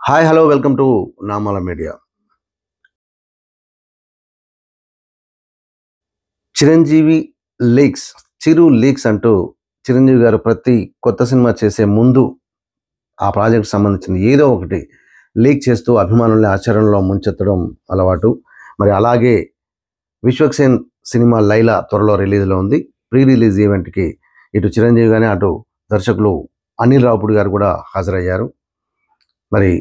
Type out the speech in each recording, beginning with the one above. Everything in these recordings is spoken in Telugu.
Hi hello welcome to Namala media. Chiranjeevi leaks, Chiru leaks అంటూ చిరంజీవి గారు ప్రతి కొత్త సినిమా చేసే ముందు ఆ ప్రాజెక్ట్ సంబంధించిన ఏదో ఒకటి లీక్ చేస్తూ అభిమానుల్ని ఆశ్చర్యంలో ముంచెత్తడం అలవాటు. మరి అలాగే విశ్వక్సేన్ సినిమా లైలా త్వరలో రిలీజ్లో ఉంది. ప్రీ రిలీజ్ ఈవెంట్కి ఇటు చిరంజీవి కానీ అటు దర్శకులు అనిల్ రావుపూడి గారు కూడా హాజరయ్యారు. మరి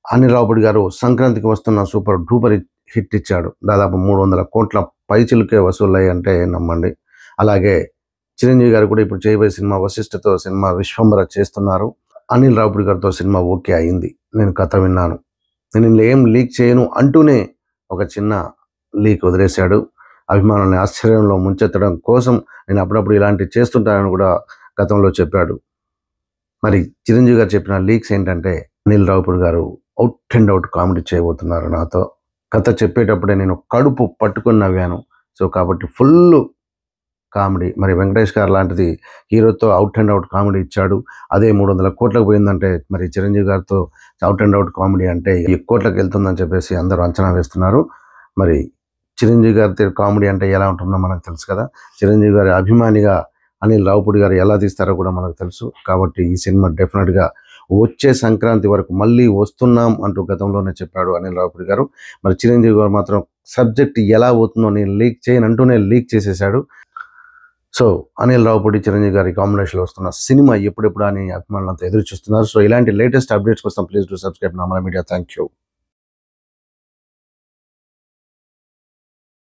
అనిల్ రావుపూడి గారు సంక్రాంతికి వస్తున్న సూపర్ డూపర్ హిట్ ఇచ్చాడు. దాదాపు 300 కోట్ల పైచిలుకే వసూలయ్యి అంటే నమ్మండి. అలాగే చిరంజీవి గారు కూడా ఇప్పుడు చేయబోయే సినిమా వశిష్ఠతో సినిమా విశ్వంబర చేస్తున్నారు. అనిల్ రావుపూడి గారితో సినిమా ఓకే అయింది. నేను కథ విన్నాను, నేను ఏం లీక్ చేయను అంటూనే ఒక చిన్న లీక్ వదిలేశాడు. అభిమానుల్ని ఆశ్చర్యంలో ముంచెత్తడం కోసం నేను అప్పుడప్పుడు ఇలాంటివి చేస్తుంటానని కూడా గతంలో చెప్పాడు. మరి చిరంజీవి గారు చెప్పిన లీక్స్ ఏంటంటే, అనిల్ రావుపూడి గారు అవుట్ అండ్ అవుట్ కామెడీ చేయబోతున్నారు నాతో. కథ చెప్పేటప్పుడే నేను కడుపు పట్టుకొని నవ్వాను. సో కాబట్టి ఫుల్ కామెడీ. మరి వెంకటేష్ గారు లాంటిది హీరోతో అవుట్ అండ్ అవుట్ కామెడీ ఇచ్చాడు. అదే 300 కోట్లకు పోయిందంటే మరి చిరంజీవి గారితో అవుట్ అండ్ అవుట్ కామెడీ అంటే ఈ కోట్లకు వెళ్తుందని చెప్పేసి అందరూ అంచనా వేస్తున్నారు. మరి చిరంజీవి గారి కామెడీ అంటే ఎలా ఉంటుందో మనకు తెలుసు కదా. చిరంజీవి గారి అభిమానిగా అనిల్ రావుపూడి గారు ఎలా తీస్తారో కూడా మనకు తెలుసు. కాబట్టి ఈ సినిమా డెఫినెట్గా వచ్చే సంక్రాంతి వరకు మళ్ళీ వస్తున్నాం అంటూ గతంలోనే చెప్పాడు అనిల్ రావుపూడి గారు. మరి చిరంజీవి గారు మాత్రం సబ్జెక్ట్ ఎలా అవుతుందో నేను లీక్ చేయను అంటూనే లీక్ చేసేసాడు. సో అనిల్ రావుపూడి చిరంజీవి గారి కాంబినేషన్లో వస్తున్న సినిమా ఎప్పుడెప్పుడు అని అభిమానులంతా ఎదురు చూస్తున్నారు. సో ఇలాంటి లేటెస్ట్ అప్డేట్స్ కోసం please do subscribe Namala media. Thank you.